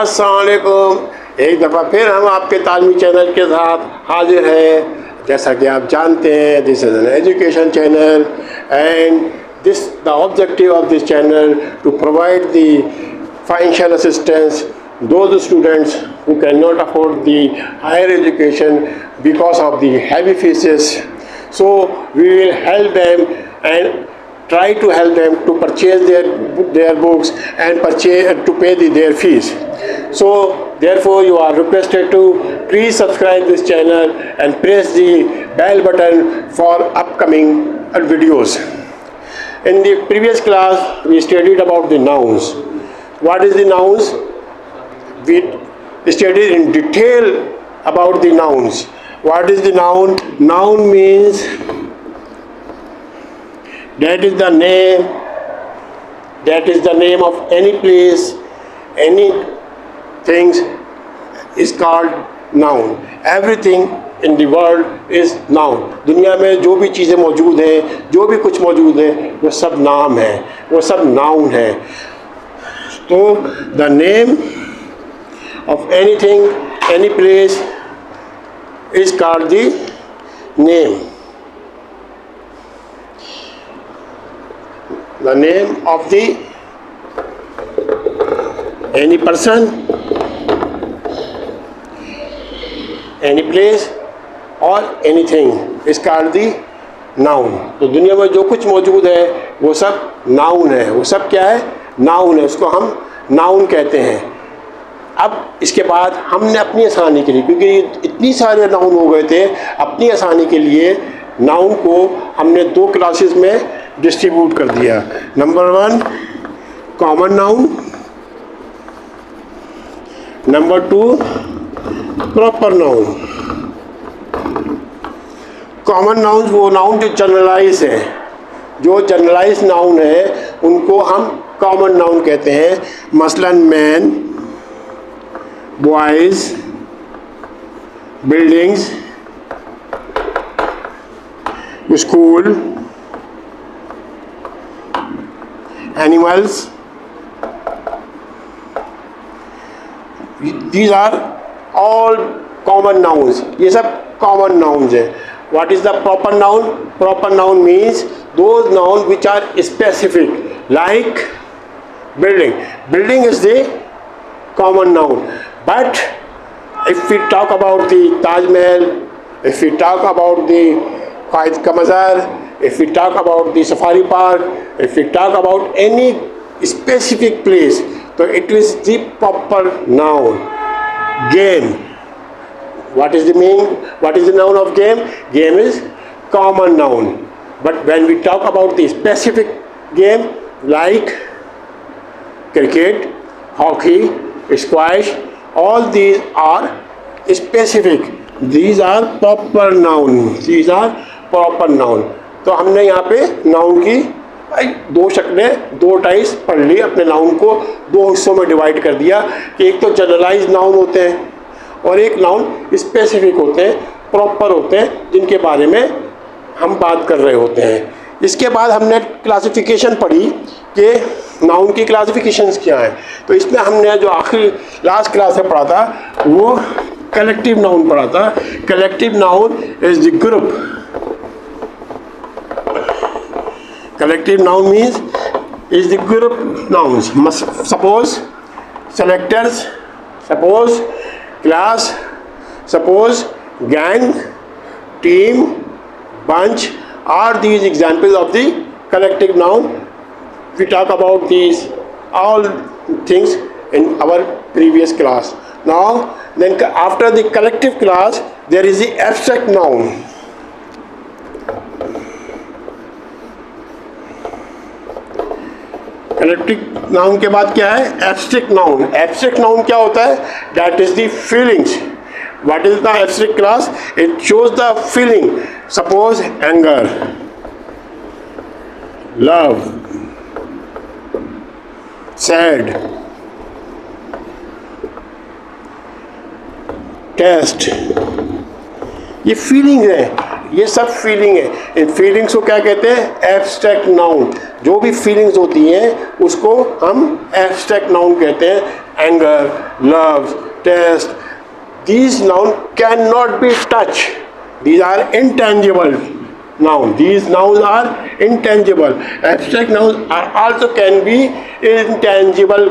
अस्सलाम वालेकुम। एक दफ़ा फिर हम आपके तालीमी चैनल के साथ हाजिर हैं। जैसा कि आप जानते हैं, this is an education channel and this the objective of this channel to provide the financial assistance those students who cannot afford the higher education because of the heavy fees. So we will help them and try to help them to purchase their books and to pay their fees. So therefore you are requested to please subscribe this channel and press the bell button for upcoming videos. In the previous class we studied about the nouns. What is the nouns? We studied in detail about the nouns. What is the noun? Noun means that is the name, that is the name of any place, any things is called noun. Everything in the world is noun. दुनिया में जो भी चीज़ें मौजूद हैं, जो भी कुछ मौजूद है, वो सब नाम है, वो सब नाउन है. तो the name of anything, any place is called the name. The name of the any person, any place or anything is called the noun. तो दुनिया में जो कुछ मौजूद है वो सब नाउन है. वो सब क्या है? नाउन है. उसको हम नाउन कहते हैं. अब इसके बाद हमने अपनी आसानी के लिए, क्योंकि इतनी सारे नाउन हो गए थे, अपनी आसानी के लिए नाउन को हमने 2 क्लासेस में डिस्ट्रीब्यूट कर दिया. Number 1 common noun, number 2 proper noun. Common noun वो नाउन जो जनरलाइज है, जो जनरलाइज नाउन है उनको हम कॉमन नाउन कहते हैं. मसलन man, boys, buildings, school, animals. These are all common nouns. ये सब common nouns है. What is the proper noun? Proper noun means those nouns which are specific, like building. Building is the common noun. But if we talk about the Taj Mahal, if we talk about the Qaid Ka Mazar, if we talk about the Safari Park, if we talk about any specific place, so it is the proper noun. Game. What is the meaning? What is the noun of game? Game is common noun. But when we talk about the specific game like cricket, hockey, squash, all these are specific. These are proper noun. These are proper noun. तो हमने यहाँ पे noun की 2 शक्लें, 2 types पढ़ ली. अपने noun को 2 हिस्सों में डिवाइड कर दिया कि एक तो जनरलाइज नाउन होते हैं और एक नाउन स्पेसिफिक होते हैं, प्रॉपर होते हैं, जिनके बारे में हम बात कर रहे होते हैं. इसके बाद हमने क्लासिफिकेशन पढ़ी कि नाउन की क्लासिफिकेशंस क्या हैं. तो इसमें हमने जो आखिरी लास्ट क्लास में पढ़ा था वो कलेक्टिव नाउन पढ़ा था. Collective noun is the group. Collective noun means is the group nouns. Suppose selectors, suppose class, suppose gang, team, bunch are these examples of the collective noun. We talk about these all things in our previous class. Now then after the collective class there is the abstract noun. collective noun के बाद क्या है? abstract noun. abstract noun क्या होता है? that is the feelings. What is the abstract class? It shows the feeling. Suppose anger, love, sad, taste. ये feeling है, ये सब फीलिंग है. इन फीलिंग्स को क्या कहते हैं? Abstract noun. जो भी फीलिंग्स होती हैं उसको हम एब्स्ट्रैक्ट नाउन कहते हैं. anger, loves, taste. These nouns cannot be touched. These are intangible nouns. These nouns are intangible. Abstract nouns are also can be intangible.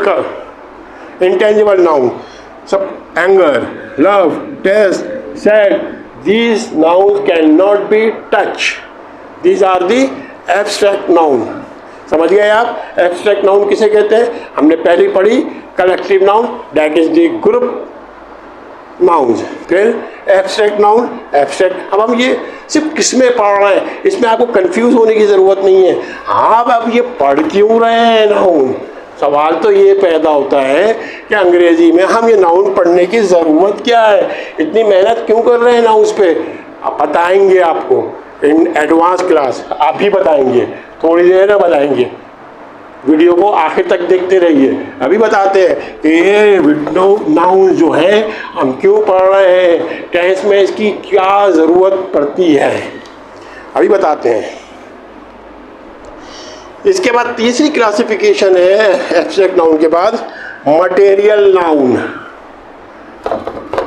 Intangible noun. So anger, love, taste, sad. These nouns cannot be touched. These are the abstract noun. समझ गए आप? Abstract noun किसे कहते हैं? हमने पहले पढ़ी collective noun, that is the group nouns. फिर एब्स्ट्रैक्ट नाउन, एब्स्ट्रैक्ट. अब हम ये सिर्फ किसमें पढ़ रहे हैं, इसमें आपको कंफ्यूज होने की ज़रूरत नहीं है. आप अब ये पढ़ क्यों रहे हैं नाउन? सवाल तो ये पैदा होता है कि अंग्रेजी में हम ये नाउन पढ़ने की ज़रूरत क्या है, इतनी मेहनत क्यों कर रहे हैं नाउन्स पे? अब बताएंगे आपको इन एडवांस क्लास, आप भी बताएंगे, थोड़ी देर में बताएंगे. वीडियो को आखिर तक देखते रहिए. अभी बताते हैं कि ये नाउन जो है हम क्यों पढ़ रहे हैं, टेंस में इसकी क्या ज़रूरत पड़ती है, अभी बताते हैं. इसके बाद तीसरी क्लासिफिकेशन है एब्स्ट्रैक्ट नाउन के बाद मटेरियल नाउन.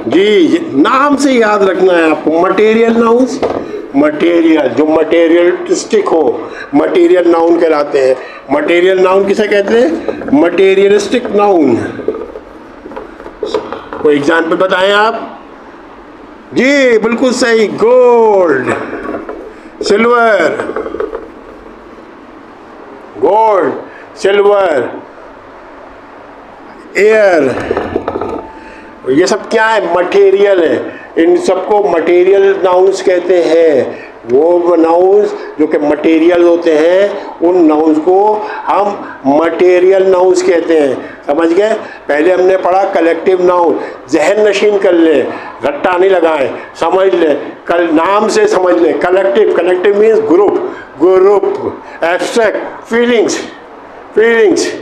जी नाम से याद रखना है आपको, मटेरियल नाउन्स. मटेरियल जो मटेरियलिस्टिक हो, मटेरियल नाउन कहलाते हैं. मटेरियल नाउन किसे कहते हैं? Materialistic noun. कोई एग्जाम्पल बताएं आप. जी बिल्कुल सही, gold, silver, gold, silver, air, ये सब क्या है? मटेरियल है. इन सबको मटेरियल नाउन्स कहते हैं. वो नाउन्स जो कि मटेरियल होते हैं, उन नाउन्स को हम मटेरियल नाउन्स कहते हैं. समझ गए? पहले हमने पढ़ा कलेक्टिव नाउन. जहन नशीन कर ले, रट्टा नहीं लगाएं, समझ ले, कल नाम से समझ ले. Collective, collective means group, group. Abstract feelings, feelings.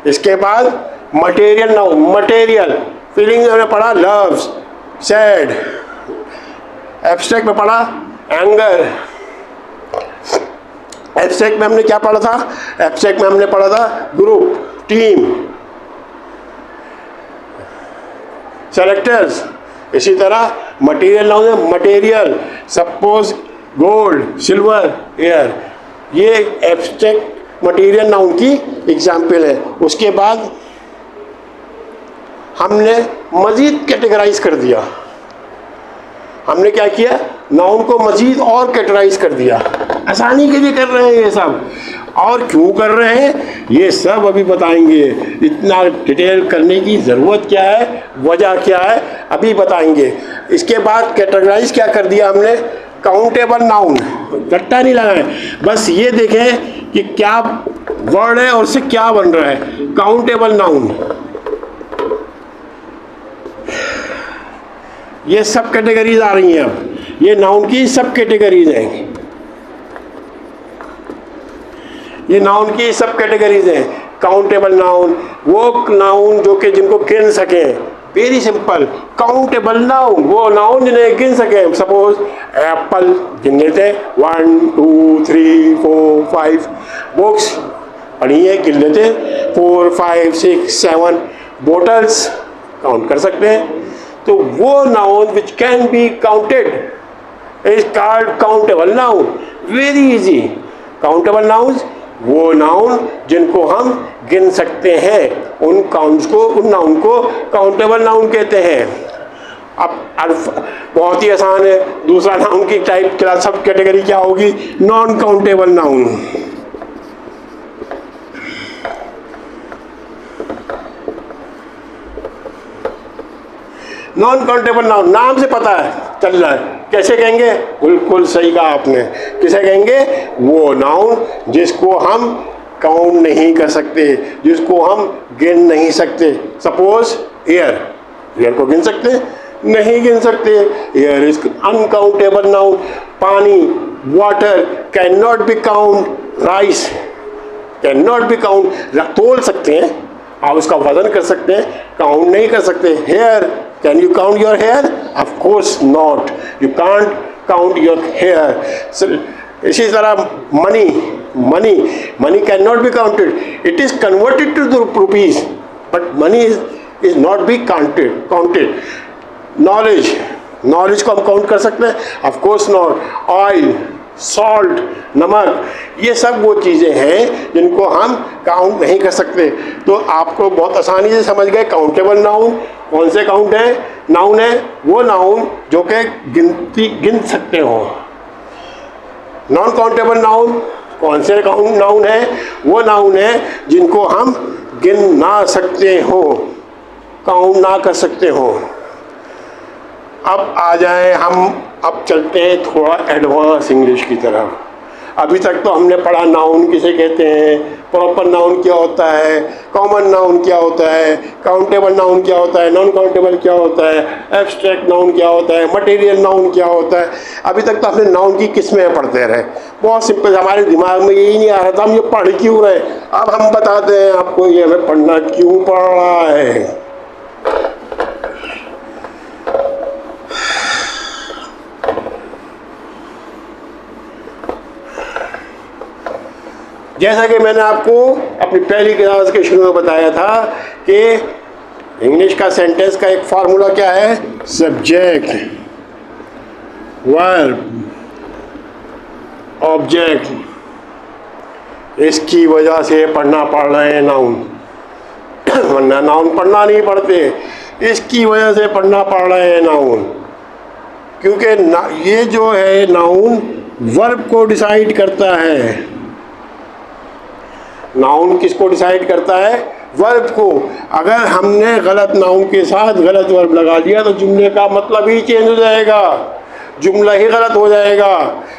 इसके बाद मटेरियल नाउन, मटेरियल. फीलिंग्स हमने पढ़ा लव्स, सैड. एब्स्ट्रैक्ट में पढ़ा एंगर. एब्स्ट्रैक्ट में हमने क्या पढ़ा था? एब्स्ट्रैक्ट में हमने पढ़ा था ग्रुप, टीम, सेलेक्टर्स. इसी तरह मटेरियल नाउन है material. Suppose gold, silver, air. ये एब्स्ट्रैक्ट मटेरियल नाउन की एग्जाम्पल है. उसके बाद हमने मजीद कैटेगराइज कर दिया. हमने क्या किया? नाउन को मजीद और कैटेगराइज कर दिया. आसानी के लिए कर रहे हैं ये सब. और क्यों कर रहे हैं ये सब अभी बताएंगे. इतना डिटेल करने की ज़रूरत क्या है, वजह क्या है, अभी बताएंगे. इसके बाद कैटेगराइज क्या कर दिया हमने? Countable noun. रट्टा नहीं लगाए, बस ये देखें कि क्या वर्ड है और उससे क्या बन रहा है. Countable noun. ये सब कैटेगरीज आ रही हैं. अब ये नाउन की सब कैटेगरीज हैं. ये नाउन की सब कैटेगरीज हैं. काउंटेबल नाउन, वो नाउन जो कि जिनको गिन सकें. Very simple. काउंटेबल नाउन, वो नाउन जिन्हें गिन सकें. सपोज एप्पल गिन लेते हैं, 1 2 3 4 5. बुक्स पढ़ी है, गिन लेते हैं, 4 5 6 7. बोटल्स काउंट कर सकते हैं. तो वो noun which can be counted is called countable noun. Very easy. Countable nouns वो नाउन जिनको हम गिन सकते हैं, उन काउंट्स को, उन नाउन को काउंटेबल नाउन कहते हैं. अब बहुत ही आसान है. दूसरा नाउन की टाइप क्लास सब कैटेगरी क्या होगी? Non countable noun. Non countable noun नाम से पता है, चल रहा है. कैसे कहेंगे? बिल्कुल सही कहा आपने. किसे कहेंगे? वो नाउन जिसको हम काउंट नहीं कर सकते, जिसको हम गिन नहीं सकते. Suppose air. एयर को गिन सकते? नहीं गिन सकते. Air is uncountable noun. पानी, water can not be count. Rice can not be count. तोल सकते हैं, आप उसका वजन कर सकते हैं, काउंट नहीं कर सकते. Hair, can you count your hair? Of course not. You can't count your hair. So, इसी तरह money cannot be counted. It is converted to the rupees, but money is is not be counted. Knowledge को हम count कर सकते हैं? Of course not. Oil, salt, नमक, ये सब वो चीज़ें हैं जिनको हम काउंट नहीं कर सकते। तो आपको बहुत आसानी से समझ गए काउंटेबल नाउन कौन से नाउन है, वो नाउन जो कि गिन सकते हो। नॉन काउंटेबल नाउन कौन से नाउन है? वो नाउन है जिनको हम गिन ना सकते हो, काउंट ना कर सकते हो। अब आ जाए हम, अब चलते हैं थोड़ा एडवांस इंग्लिश की तरफ। अभी तक तो हमने पढ़ा नाउन किसे कहते हैं, प्रॉपर नाउन क्या होता है, कॉमन नाउन क्या होता है, काउंटेबल नाउन क्या होता है, नॉन काउंटेबल क्या होता है, एब्स्ट्रैक्ट नाउन क्या होता है, मटेरियल नाउन क्या होता है। अभी तक तो हमने नाउन की किस्में पढ़ते रहे, बहुत सिंपल, हमारे दिमाग में यही नहीं आ रहा था हम ये पढ़ क्यों रहे। अब हम बताते हैं आपको ये हमें पढ़ना क्यों पड़ रहा है। जैसा कि मैंने आपको अपनी पहली क्लास के शुरू में बताया था कि इंग्लिश का सेंटेंस का एक फार्मूला क्या है, सब्जेक्ट, वर्ब, ऑब्जेक्ट। इसकी वजह से पढ़ना पड़ रहे हैं नाउन, वरना नाउन पढ़ना नहीं पड़ते। इसकी वजह से पढ़ना पड़ रहे हैं नाउन, क्योंकि ये जो है नाउन वर्ब को डिसाइड करता है। नाउन किसको डिसाइड करता है? वर्ब को। अगर हमने गलत नाउन के साथ गलत वर्ब लगा दिया तो जुमले का मतलब ही चेंज हो जाएगा, जुमला ही गलत हो जाएगा।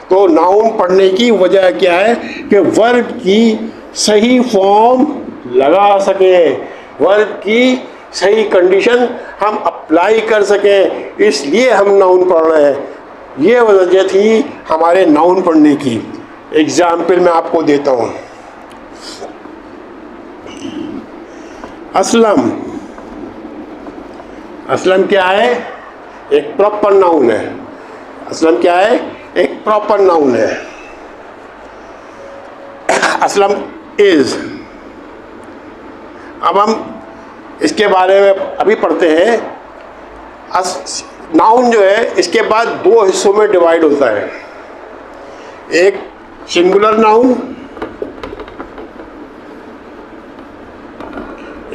तो नाउन पढ़ने की वजह क्या है कि वर्ब की सही फॉर्म लगा सकें, वर्ब की सही कंडीशन हम अप्लाई कर सकें, इसलिए हम नाउन पढ़ रहे हैं। ये वजह थी हमारे नाउन पढ़ने की। एग्जाम्पल मैं आपको देता हूँ। असलम, असलम क्या है? एक प्रॉपर नाउन है। असलम क्या है? एक प्रॉपर नाउन है। असलम इज। अब हम इसके बारे में अभी पढ़ते हैं। नाउन जो है इसके बाद दो हिस्सों में डिवाइड होता है, एक सिंगुलर नाउन,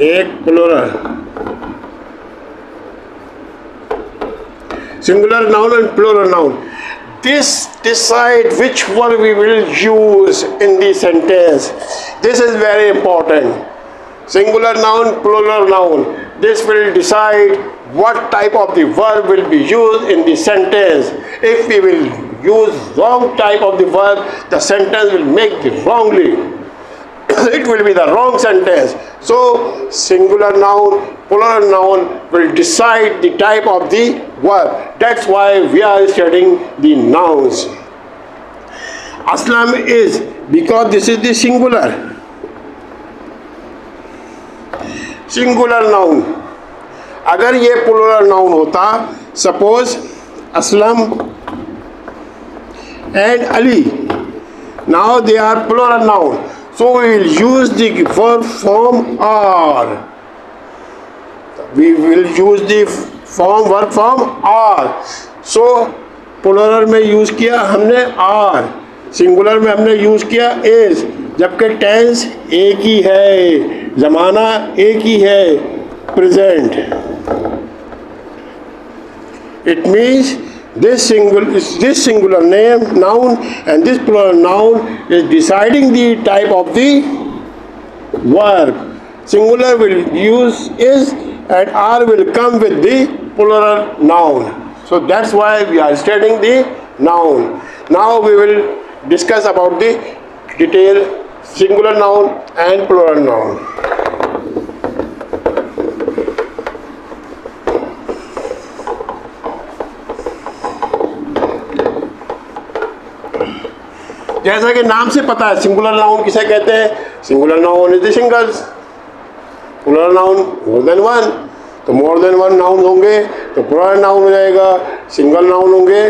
एक plural. Singular noun and plural noun. This decide which one we will use in the sentence. This is very important. Singular noun, plural noun. This will decide what type of the verb will be used in the sentence. If we will use wrong type of the verb, the sentence will make the wrongly. It will be the wrong sentence. So singular noun, plural noun will decide the type of the verb. That's why we are studying the nouns. Aslam is, because this is the singular noun. अगर ये plural noun होता, suppose Aslam and Ali, now they are plural noun. So we will use the verb form are. We will use the verb form are. So plural में use किया हमने are, singular में हमने use किया is, जबकि tense एक ही है, ज़माना एक ही है, present. It means this singular noun and this plural noun is deciding the type of the verb. Singular will use is and are will come with the plural noun. So that's why we are studying the noun. Now we will discuss about the detail singular noun and plural noun. जैसा कि नाम से पता है singular noun किसे कहते हैं, singular noun is the singles, plural noun more than one. तो मोर देन वन नाउन होंगे तो प्लूरल नाउन हो जाएगा, सिंगल नाउन होंगे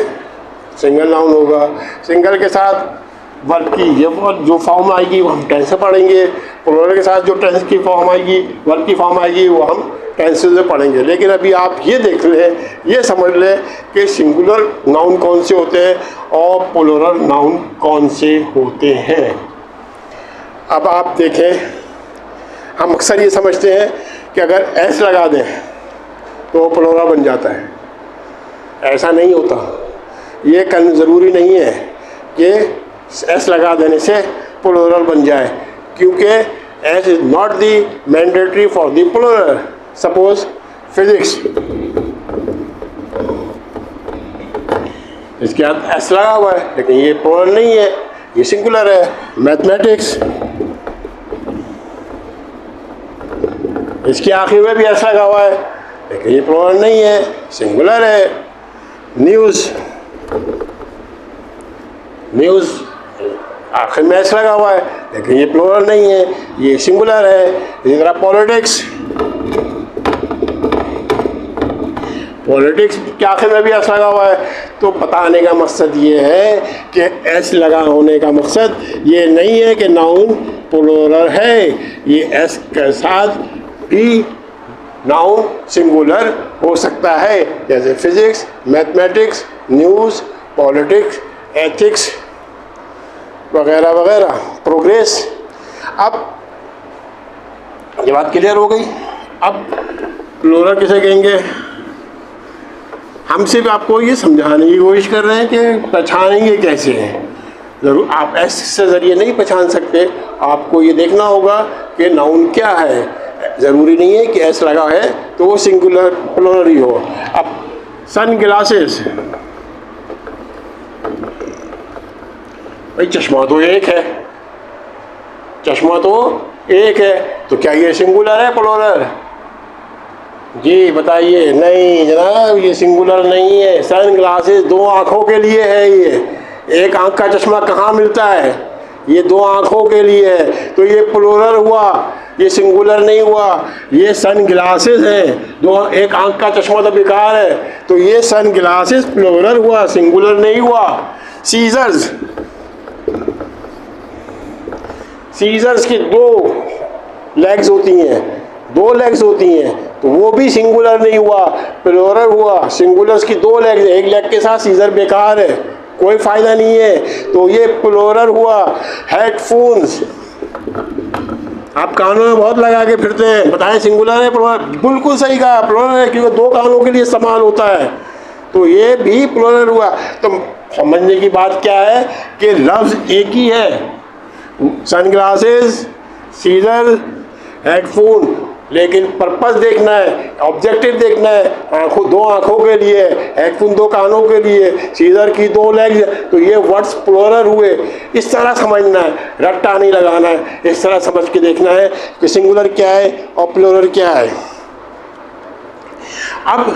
सिंगल नाउन होगा। सिंगल के साथ वर्ब की ये जो फॉर्म आएगी वो हम टेंस से पढ़ेंगे, प्लूरल के साथ जो टेंस की फॉर्म आएगी, वर्ब की फॉर्म आएगी वो हम टेंसेस में पढ़ेंगे, लेकिन अभी आप ये देख लें, ये समझ लें कि सिंगुलर नाउन कौन से होते हैं और प्लूरल नाउन कौन से होते हैं। अब आप देखें, हम अक्सर ये समझते हैं कि अगर एस लगा दें तो प्लूरल बन जाता है। ऐसा नहीं होता। ये ज़रूरी नहीं है कि एस लगा देने से प्लूरल बन जाए, क्योंकि S is not the mandatory for the plural. Suppose physics, इसके बाद एस लगा हुआ है लेकिन ये प्लूरल नहीं है, ये सिंगुलर है। मैथमेटिक्स, इसके आखिर में भी एस लगा हुआ है लेकिन ये प्लूरल नहीं है, सिंगुलर है। न्यूज़ आखिर में एस लगा हुआ है लेकिन ये प्लूरल नहीं है, ये सिंगुलर है। इसी तरह पॉलिटिक्स के आखिर में भी एस लगा हुआ है। तो बताने का मकसद ये है कि एस लगा होने का मकसद ये नहीं है कि नाउन प्लूरल है, ये एस के साथ भी नाउन सिंगुलर हो सकता है, जैसे physics, mathematics, news, politics, ethics वगैरह वगैरह, प्रोग्रेस। अब ये बात क्लियर हो गई। अब प्लूरल किसे कहेंगे? हम सिर्फ आपको ये समझाने की कोशिश कर रहे हैं कि पहचानेंगे कैसे हैं। ज़रूर आप एस से ज़रिए नहीं पहचान सकते, आपको ये देखना होगा कि नाउन क्या है। ज़रूरी नहीं है कि एस लगा है तो वो सिंगुलर प्लूरल ही हो। अब सन ग्लासेस, भाई चश्मा तो एक है, चश्मा तो एक है, तो क्या ये सिंगुलर है प्लूरल? जी बताइए। नहीं जनाब, ये सिंगुलर नहीं है। सन ग्लासेस दो आँखों के लिए है। ये एक आँख का चश्मा कहाँ मिलता है? ये दो आँखों के लिए है, तो ये प्लूरल हुआ, ये सिंगुलर नहीं हुआ। ये सन ग्लासेस हैं, दो, एक आँख का चश्मा तो बेकार है, तो ये सन ग्लासेस प्लूरल हुआ, सिंगुलर नहीं हुआ। सीजर्स की दो लेग्स होती हैं, दो लेग्स होती हैं, तो वो भी सिंगुलर नहीं हुआ, प्लूरल हुआ। सिंगुलर्स की दो लेग्स, एक लेग के साथ सीजर बेकार है, कोई फ़ायदा नहीं है, तो ये प्लूरल हुआ। हेडफोन्स, आप कानों में बहुत लगा के फिरते हैं, बताएं सिंगुलर है प्लूरल? बिल्कुल सही कहा, प्लूरल है, क्योंकि दो कानों के लिए इस्तेमाल होता है, तो ये भी प्लूरल हुआ। तो समझने की बात क्या है कि लफ्ज़ एक ही है, सनग्लासेस, सीजर, हेडफोन, लेकिन पर्पस देखना है, ऑब्जेक्टिव देखना है। आँखों, दो आँखों के लिए, हेडफोन दो कानों के लिए, सीजर की दो लेग्स, तो ये वर्ड्स प्लूरल हुए। इस तरह समझना है, रट्टा नहीं लगाना है, इस तरह समझ के देखना है कि सिंगुलर क्या है और प्लूरल क्या है। अब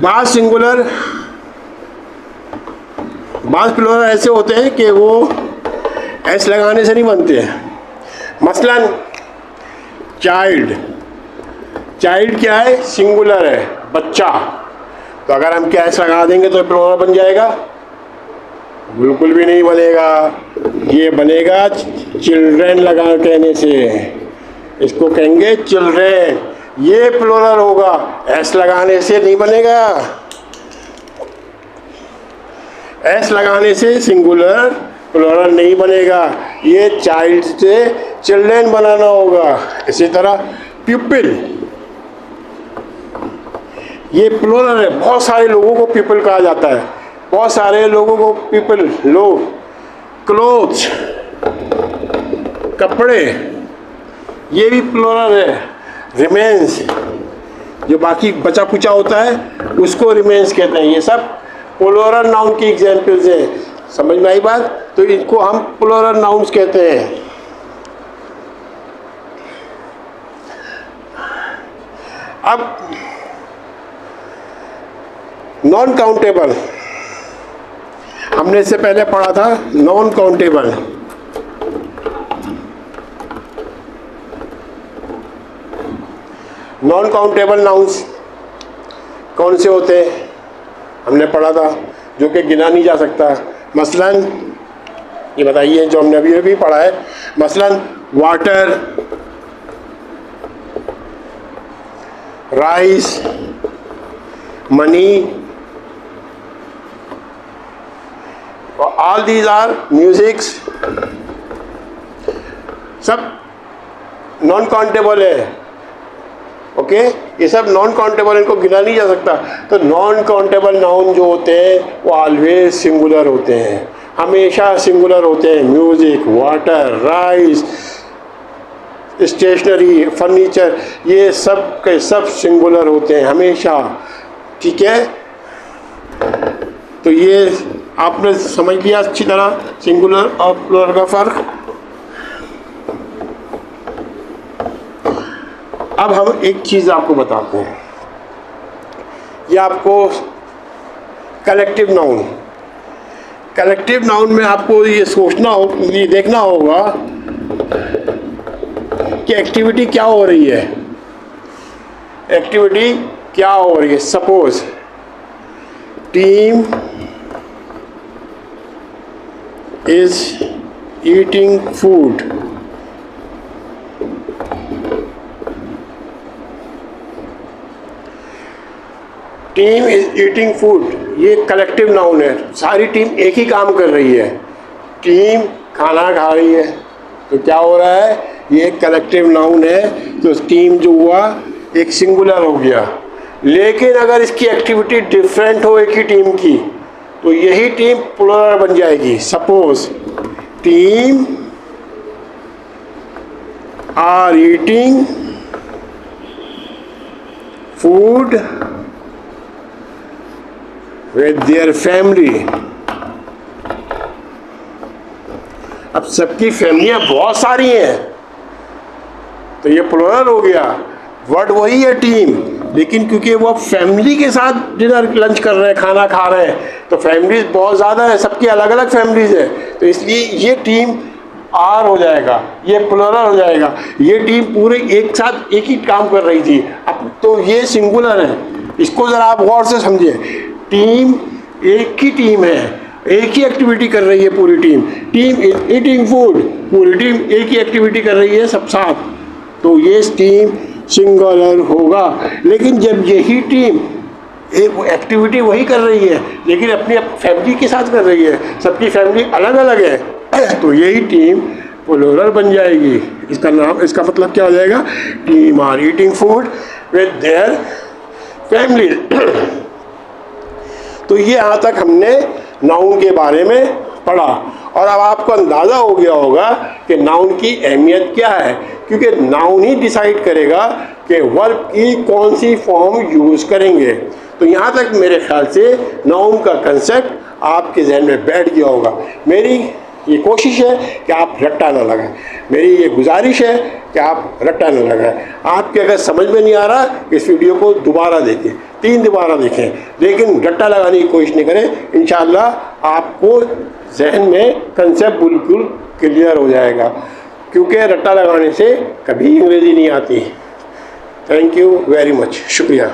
बात सिंगुलर, बात प्लूरल ऐसे होते हैं कि वो एस लगाने से नहीं बनते हैं। मसलन चाइल्ड, चाइल्ड क्या है? सिंगुलर है, बच्चा, तो अगर हम क्या एस लगा देंगे तो प्लूरल बन जाएगा? बिल्कुल भी नहीं बनेगा। ये बनेगा चिल्ड्रेन लगा कहने से, इसको कहेंगे चिल्ड्रेन, ये प्लूरल होगा, एस लगाने से नहीं बनेगा। एस लगाने से सिंगुलर प्लूरल नहीं बनेगा, ये चाइल्ड से चिल्ड्रेन बनाना होगा। इसी तरह पीपल, ये प्लूरल है, बहुत सारे लोगों को पीपल कहा जाता है, बहुत सारे लोगों को पीपल, लोग। क्लोथ्स, कपड़े, ये भी प्लूरल है। रिमेन्स, जो बाकी बचा कुचा होता है उसको रिमेन्स कहते हैं। ये सब प्लूरल नाउन की एग्जाम्पल्स हैं। समझ में आई बात? तो इनको हम प्लूरल नाउन्स कहते हैं। अब नॉन काउंटेबल, हमने इससे पहले पढ़ा था non countable. Non countable nouns कौन से होते हैं? हमने पढ़ा था, जो कि गिना नहीं जा सकता। मसलन ये बताइए, जो हमने अभी पढ़ा है, मसलन water, rice, money, all these are musics, सब नॉन काउंटेबल है। ओके, ये सब नॉन काउंटेबल, इनको गिना नहीं जा सकता। तो नॉन काउंटेबल नाउन जो होते हैं वो ऑलवेज सिंगुलर होते हैं, हमेशा सिंगुलर होते हैं। Music, water, rice, stationery, furniture, ये सब के सब सिंगुलर होते हैं हमेशा। ठीक है, तो ये आपने समझ लिया अच्छी तरह सिंगुलर और प्लुरल का फ़र्क। अब हम एक चीज़ आपको बताते हैं, ये आपको कलेक्टिव नाउन, कलेक्टिव नाउन में आपको ये सोचना हो, ये देखना होगा कि एक्टिविटी क्या हो रही है, एक्टिविटी क्या हो रही है। Suppose team is eating food, team is eating food, ये कलेक्टिव नाउन है। सारी टीम एक ही काम कर रही है, टीम खाना खा रही है, तो क्या हो रहा है, ये कलेक्टिव नाउन है। तो टीम जो हुआ एक सिंगुलर हो गया। लेकिन अगर इसकी एक्टिविटी डिफरेंट हो एक ही टीम की, तो यही टीम प्लुरल बन जाएगी। Suppose team are eating food with their family. अब सबकी फैमिलियां बहुत सारी हैं, तो ये प्लुरल हो गया। वर्ड वही है टीम, लेकिन क्योंकि वो फैमिली के साथ डिनर लंच कर रहे हैं, खाना खा रहे हैं, तो फैमिलीज बहुत ज़्यादा है, सबकी अलग अलग फैमिलीज है, तो इसलिए ये टीम आर हो जाएगा, ये प्लुरल हो जाएगा। ये टीम पूरे एक साथ एक ही काम कर रही थी, अब तो ये सिंगुलर है। इसको ज़रा आप गौर से समझिए, टीम एक ही टीम है, एक ही एक्टिविटी कर रही है पूरी team. Team is eating food, पूरी टीम एक ही एक्टिविटी कर रही है सब साथ, तो ये टीम सिंगुलर होगा। लेकिन जब यही टीम एक एक्टिविटी वही कर रही है, लेकिन अपनी फैमिली के साथ कर रही है, सबकी फैमिली अलग अलग है, तो यही टीम प्लुरल बन जाएगी। इसका नाम, इसका मतलब क्या हो जाएगा, team are eating food with their family. तो ये यहाँ तक हमने नाउन के बारे में पढ़ा, और अब आपको अंदाज़ा हो गया होगा कि नाउन की अहमियत क्या है, क्योंकि नाउन ही डिसाइड करेगा कि वर्ब की कौन सी फॉर्म यूज़ करेंगे। तो यहाँ तक मेरे ख्याल से नाउन का कंसेप्ट आपके जहन में बैठ गया होगा। मेरी ये कोशिश है कि आप रट्टा ना लगाएं, मेरी ये गुजारिश है कि आप रट्टा ना लगाएं। आपके अगर समझ में नहीं आ रहा, इस वीडियो को दोबारा देखें, 3 दोबारा देखें, लेकिन रट्टा लगाने की कोशिश नहीं करें। इंशाअल्लाह आपको जहन में कंसेप्ट बिल्कुल क्लियर हो जाएगा, क्योंकि रट्टा लगाने से कभी अंग्रेज़ी नहीं आती। थैंक यू वेरी मच, शुक्रिया।